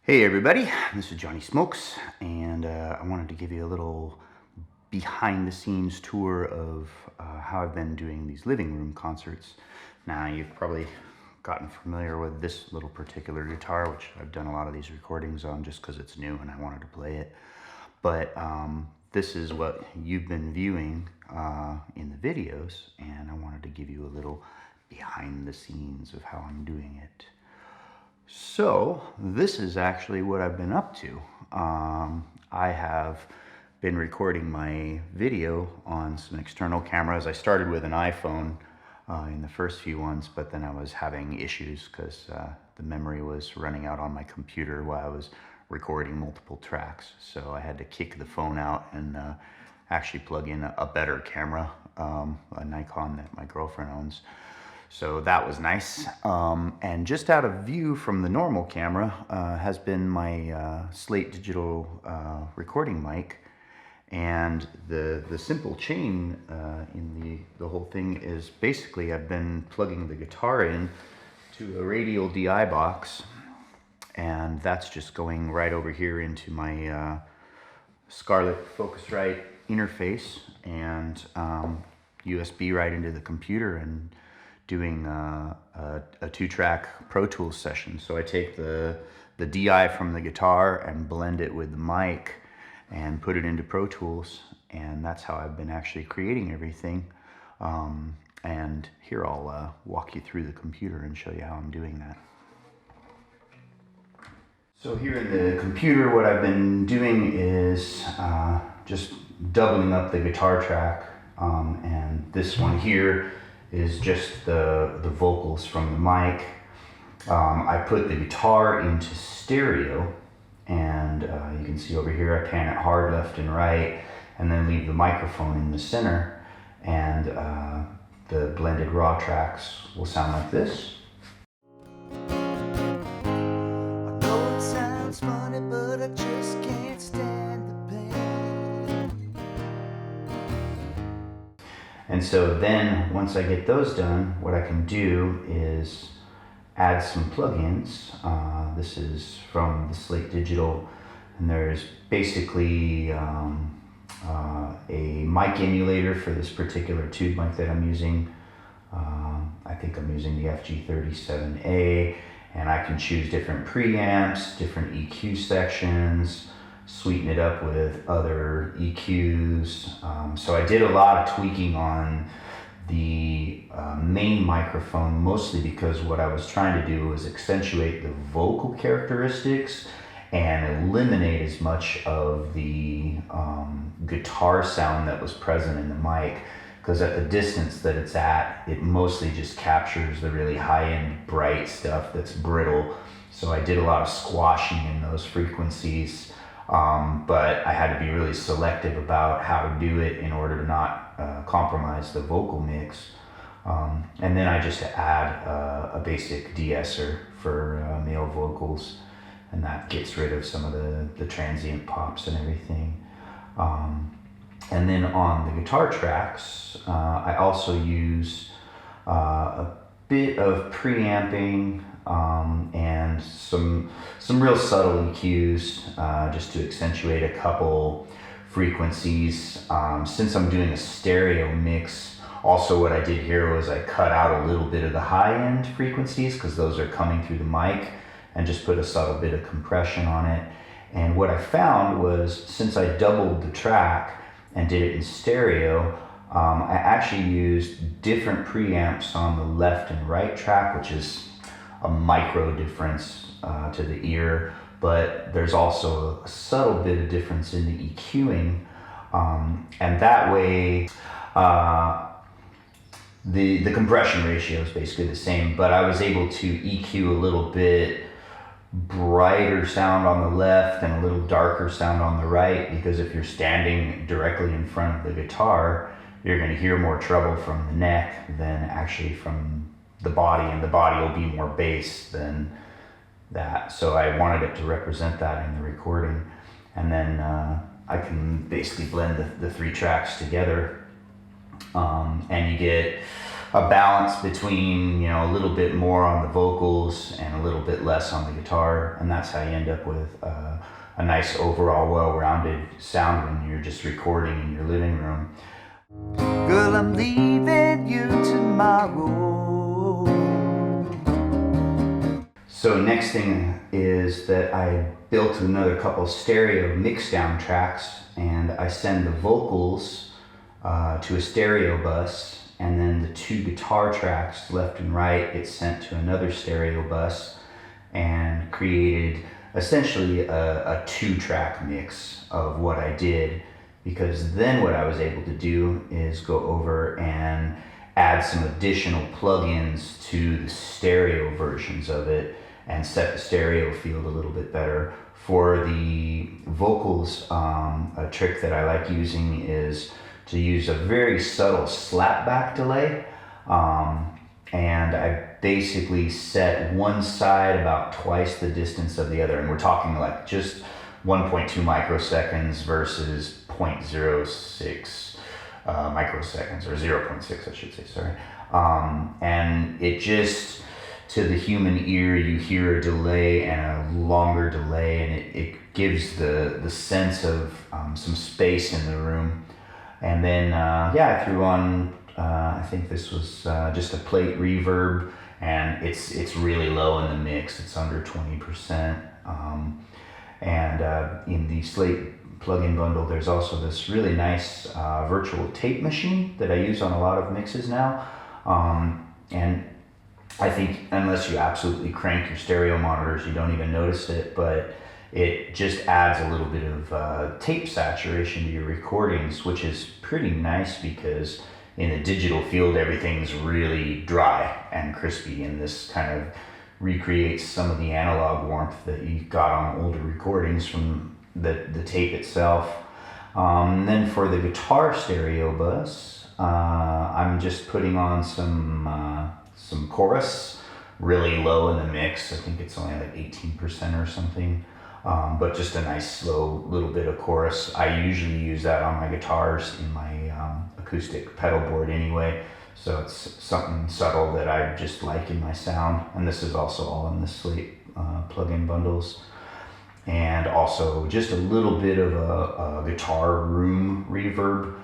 Hey everybody, this is Johnny Smokes, and I wanted to give you a little behind the scenes tour of how I've been doing these living room concerts. Now you've probably gotten familiar with this little particular guitar, which I've done a lot of these recordings on just because it's new and I wanted to play it. But this is what you've been viewing in the videos, and I wanted to give you a little behind the scenes of how I'm doing it. So this is actually what I've been up to. I have been recording my video on some external cameras. I started with an iPhone in the first few ones, but then I was having issues because the memory was running out on my computer while I was recording multiple tracks. So I had to kick the phone out and actually plug in a better camera, a Nikon that my girlfriend owns. So that was nice. And just out of view from the normal camera has been my Slate digital recording mic. And the simple chain in the whole thing is basically I've been plugging the guitar in to a Radial DI box. And that's just going right over here into my Scarlett Focusrite interface and USB right into the computer and doing a 2-track Protools session. So I take the DI from the guitar and blend it with the mic and put it into Protools, and that's how I've been actually creating everything. And here I'll walk you through the computer and show you how I'm doing that. So here in the computer, what I've been doing is just doubling up the guitar track, and this one here is just the vocals from the mic. I put the guitar into stereo, and you can see over here I pan it hard left and right, and then leave the microphone in the center, and the blended raw tracks will sound like this. I know it sounds funny, but I just can't stand the pain. And so then, once I get those done, what I can do is add some plugins. This is from the Slate Digital, and there's basically a mic emulator for this particular tube mic that I'm using. I think I'm using the FG37A, and I can choose different preamps, different EQ sections, sweeten it up with other EQs. So I did a lot of tweaking on the main microphone, mostly because what I was trying to do was accentuate the vocal characteristics and eliminate as much of the guitar sound that was present in the mic, because at the distance that it's at, it mostly just captures the really high-end bright stuff that's brittle. So I did a lot of squashing in those frequencies. But I had to be really selective about how to do it in order to not compromise the vocal mix. And then I just add a basic de-esser for male vocals, and that gets rid of some of the transient pops and everything. And then on the guitar tracks, I also use a bit of preamping and some real subtle EQs just to accentuate a couple frequencies. Since I'm doing a stereo mix, also what I did here was I cut out a little bit of the high-end frequencies because those are coming through the mic, and just put a subtle bit of compression on it. And what I found was, since I doubled the track and did it in stereo, I actually used different preamps on the left and right track, which is a micro difference to the ear, but there's also a subtle bit of difference in the EQing, and that way the compression ratio is basically the same, but I was able to EQ a little bit brighter sound on the left and a little darker sound on the right, because if you're standing directly in front of the guitar, you're going to hear more treble from the neck than actually from the body, and the body will be more bass than that. So I wanted it to represent that in the recording, and then I can basically blend the 3 tracks together, and you get a balance between, a little bit more on the vocals and a little bit less on the guitar, and that's how you end up with a nice overall well-rounded sound when you're just recording in your living room. Girl, I'm leaving you tomorrow. So next thing is that I built another couple stereo mix down tracks, and I send the vocals to a stereo bus, and then the 2 guitar tracks left and right get sent to another stereo bus, and created essentially a 2-track mix of what I did, because then what I was able to do is go over and add some additional plugins to the stereo versions of it and set the stereo field a little bit better. For the vocals, a trick that I like using is to use a very subtle slapback delay, and I basically set one side about twice the distance of the other, and we're talking like just 1.2 microseconds versus 0.06 microseconds, or 0.6 I should say, sorry. And it just, to the human ear, you hear a delay and a longer delay, and it gives the sense of some space in the room. And then, I threw on, I think this was just a plate reverb, and it's really low in the mix. It's under 20%. In the Slate plugin bundle, there's also this really nice virtual tape machine that I use on a lot of mixes now. And I think unless you absolutely crank your stereo monitors, you don't even notice it, but it just adds a little bit of tape saturation to your recordings, which is pretty nice because in the digital field, everything's really dry and crispy, and this kind of recreates some of the analog warmth that you got on older recordings from the tape itself. Then for the guitar stereo bus, I'm just putting on some chorus, really low in the mix. I think it's only like 18% or something. But just a nice slow little bit of chorus. I usually use that on my guitars in my acoustic pedal board anyway, so it's something subtle that I just like in my sound. And this is also all in the Slate plugin bundles. And also just a little bit of a guitar room reverb.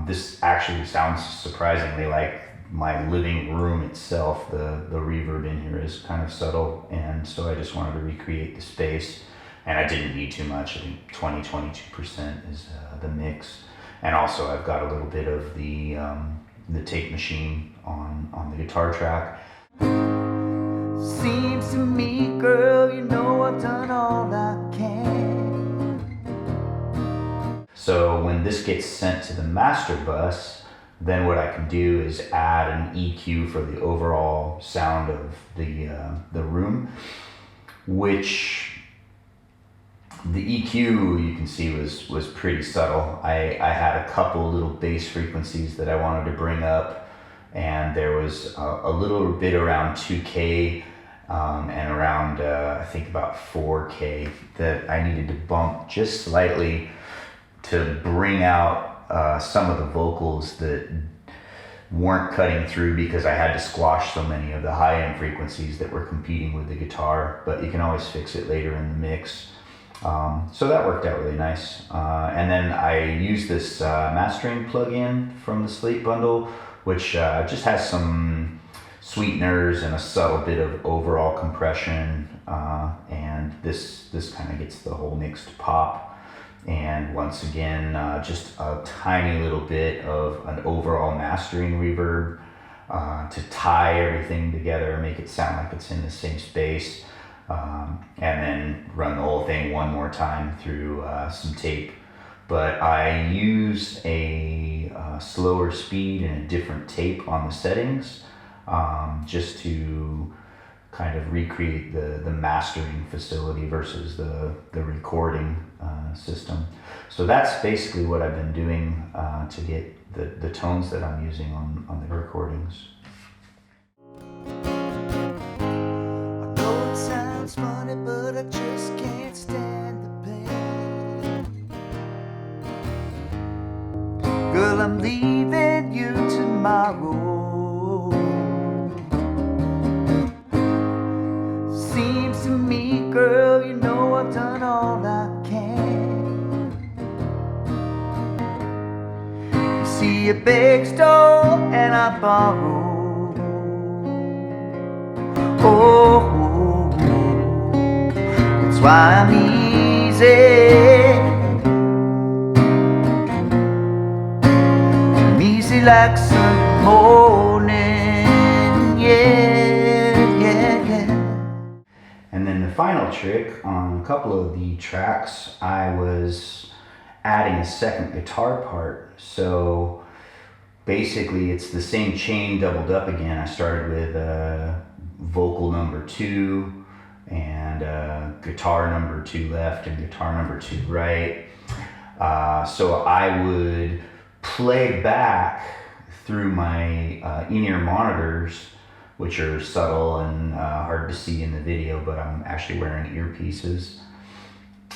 This actually sounds surprisingly like my living room itself. The reverb in here is kind of subtle, and so I just wanted to recreate the space. And I didn't need too much. I think 22% is the mix. And also I've got a little bit of the tape machine on the guitar track. Seems to me, girl, you know I've done all I can. So when this gets sent to the master bus, then what I can do is add an EQ for the overall sound of the room, which the EQ, you can see, was pretty subtle. I had a couple little bass frequencies that I wanted to bring up, and there was a little bit around 2K and around, I think about 4K that I needed to bump just slightly to bring out some of the vocals that weren't cutting through, because I had to squash so many of the high-end frequencies that were competing with the guitar, but you can always fix it later in the mix. So that worked out really nice. And then I used this mastering plugin from the Slate bundle, which just has some sweeteners and a subtle bit of overall compression, and this kind of gets the whole mix to pop. And once again, just a tiny little bit of an overall mastering reverb to tie everything together and make it sound like it's in the same space. And then run the whole thing one more time through some tape. But I use a slower speed and a different tape on the settings, just to kind of recreate the mastering facility versus the recording system. So that's basically what I've been doing to get the tones that I'm using on the recordings. Sounds funny, but I just can't stand the pain. Girl, I'm leaving you tomorrow. me, girl, you know I've done all I can. You see a big store and I borrow. Oh, that's why I'm easy. I'm easy like Sunday morning, yeah, yeah, yeah. And then the final trick on a couple of the tracks, I was adding a second guitar part. So basically it's the same chain doubled up again. I started with vocal number 2 and guitar number 2 left and guitar number 2 right. So I would play back through my in-ear monitors, which are subtle and hard to see in the video, but I'm actually wearing earpieces.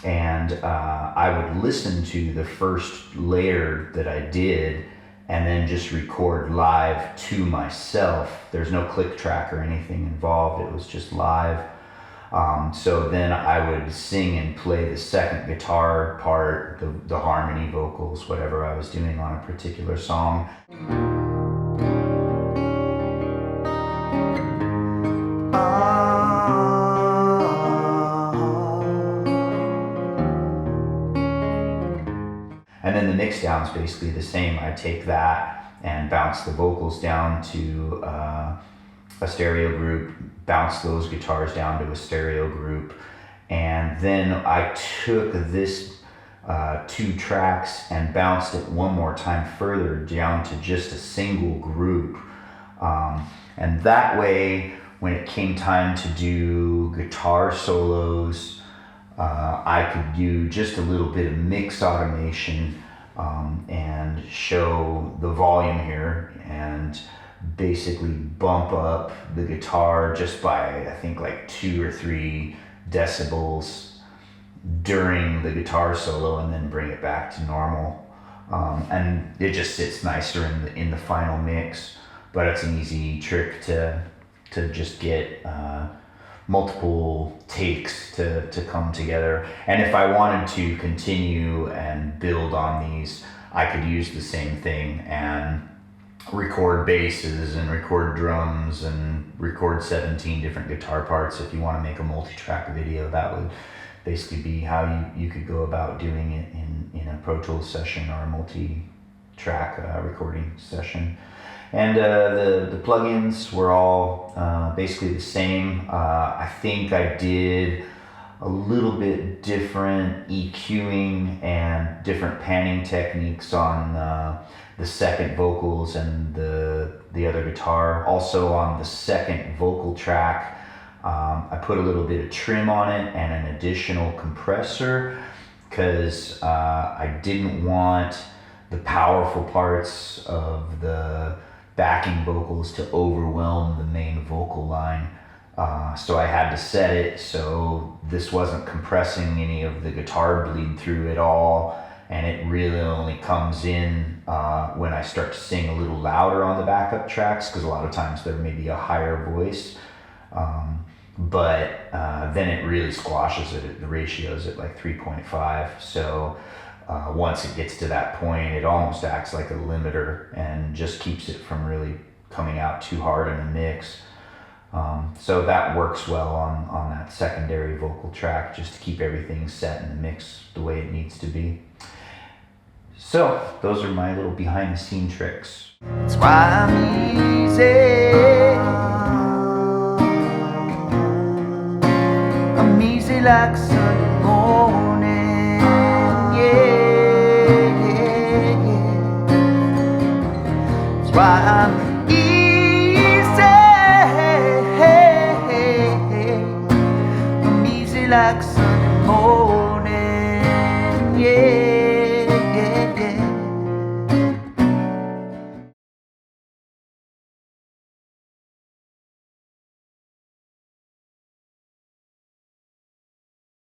And I would listen to the first layer that I did and then just record live to myself. There's no click track or anything involved, it was just live. So then I would sing and play the second guitar part, the harmony vocals, whatever I was doing on a particular song. And then the mix down is basically the same. I take that and bounce the vocals down to a stereo group, bounce those guitars down to a stereo group, and then I took this 2 tracks and bounced it one more time further down to just a single group. And that way, when it came time to do guitar solos, I could do just a little bit of mix automation and show the volume here and basically bump up the guitar just by, I think, like 2 or 3 decibels during the guitar solo and then bring it back to normal. And it just sits nicer in the final mix, but it's an easy trick to just get multiple takes to come together. And if I wanted to continue and build on these, I could use the same thing and record basses and record drums and record 17 different guitar parts. If you want to make a multi-track video, that would basically be how you could go about doing it in a Pro Tools session or a multi-track recording session. And the plugins were all basically the same. I think I did a little bit different EQing and different panning techniques on the second vocals and the other guitar. Also on the second vocal track, I put a little bit of trim on it and an additional compressor because I didn't want the powerful parts of the backing vocals to overwhelm the main vocal line. So I had to set it so this wasn't compressing any of the guitar bleed through at all, and it really only comes in when I start to sing a little louder on the backup tracks, because a lot of times there may be a higher voice, but then it really squashes it. The ratio's at like 3.5, so once it gets to that point, it almost acts like a limiter and just keeps it from really coming out too hard in the mix. So that works well on that secondary vocal track, just to keep everything set in the mix the way it needs to be. So those are my little behind the scene tricks. That's why I'm easy. I'm easy like Sunday morning, yeah, yeah, yeah. That's why I'm like